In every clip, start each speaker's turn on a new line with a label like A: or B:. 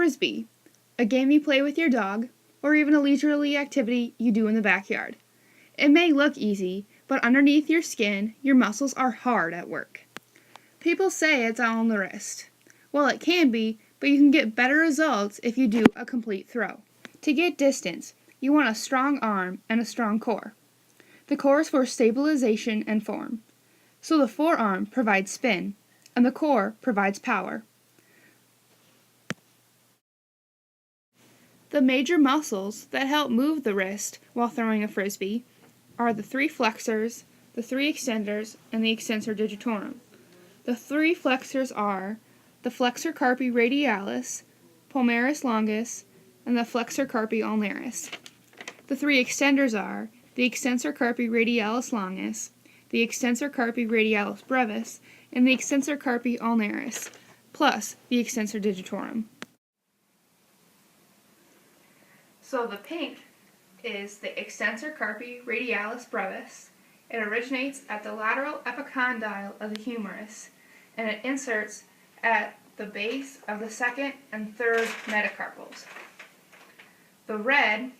A: frisbee, a game you play with your dog, or even a leisurely activity you do in the backyard. It may look easy, but underneath your skin, your muscles are hard at work. People say it's all in the wrist. Well, it can be, but you can get better results if you do a complete throw. To get distance, you want a strong arm and a strong core. The core is for stabilization and form. So the forearm provides spin, and the core provides power. The major muscles that help move the wrist while throwing a frisbee are the three flexors, the three extenders, and the extensor digitorum. The three flexors are the flexor carpi radialis, palmaris longus, and the flexor carpi ulnaris. The three extenders are the extensor carpi radialis longus, the extensor carpi radialis brevis, and the extensor carpi ulnaris, plus the extensor digitorum. So the pink is the extensor carpi radialis brevis. It originates at the lateral epicondyle of the humerus, and it inserts at the base of the second and third metacarpals. The red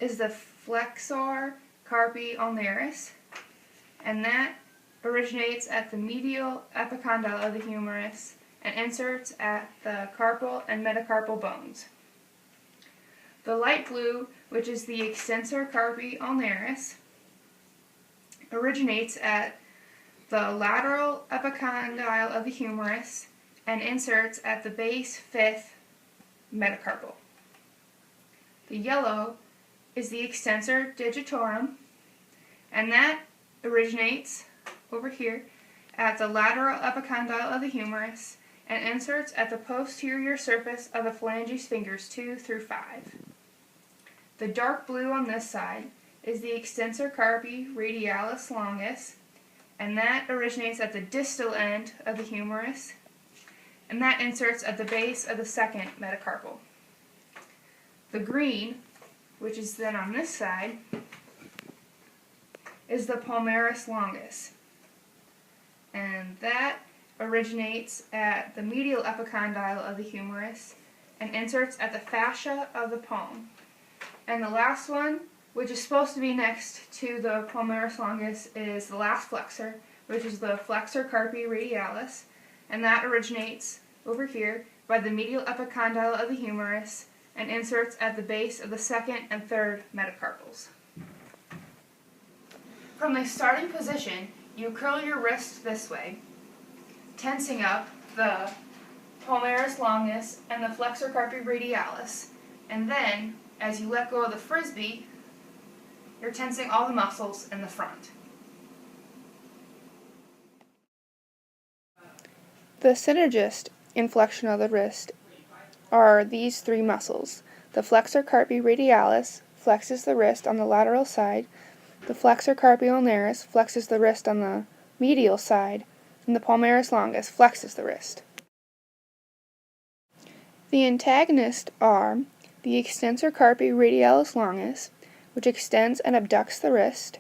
A: is the flexor carpi ulnaris, and that originates at the medial epicondyle of the humerus and inserts at the carpal and metacarpal bones. The light blue, which is the extensor carpi ulnaris, originates at the lateral epicondyle of the humerus and inserts at the base fifth metacarpal. The yellow is the extensor digitorum, and that originates over here at the lateral epicondyle of the humerus and inserts at the posterior surface of the phalanges fingers 2 through 5. The dark blue on this side is the extensor carpi radialis longus, and that originates at the distal end of the humerus, and that inserts at the base of the second metacarpal. The green, which is then on this side, is the palmaris longus, and that originates at the medial epicondyle of the humerus and inserts at the fascia of the palm. And the last one, which is supposed to be next to the palmaris longus, is the last flexor, which is the flexor carpi radialis, and that originates over here by the medial epicondyle of the humerus and inserts at the base of the second and third metacarpals. From the starting position, you curl your wrist this way, tensing up the palmaris longus and the flexor carpi radialis, and then, as you let go of the frisbee, you're tensing all the muscles in the front. The synergist inflection of the wrist are these three muscles. The flexor carpi radialis flexes the wrist on the lateral side, the flexor carpi ulnaris flexes the wrist on the medial side, and the palmaris longus flexes the wrist. The antagonists are the extensor carpi radialis longus, which extends and abducts the wrist,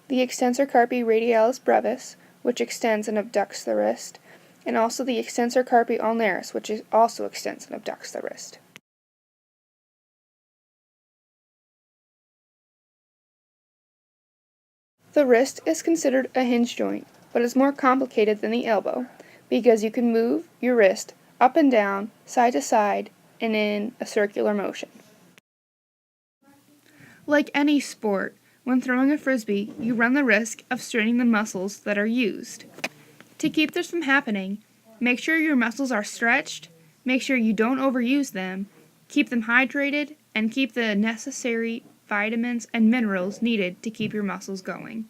A: the extensor carpi radialis brevis, which extends and abducts the wrist, and also the extensor carpi ulnaris, which also extends and abducts the wrist. The wrist is considered a hinge joint, but is more complicated than the elbow because you can move your wrist up and down, side to side, and in a circular motion. Like any sport, when throwing a frisbee, you run the risk of straining the muscles that are used. To keep this from happening, make sure your muscles are stretched, make sure you don't overuse them, keep them hydrated, and keep the necessary vitamins and minerals needed to keep your muscles going.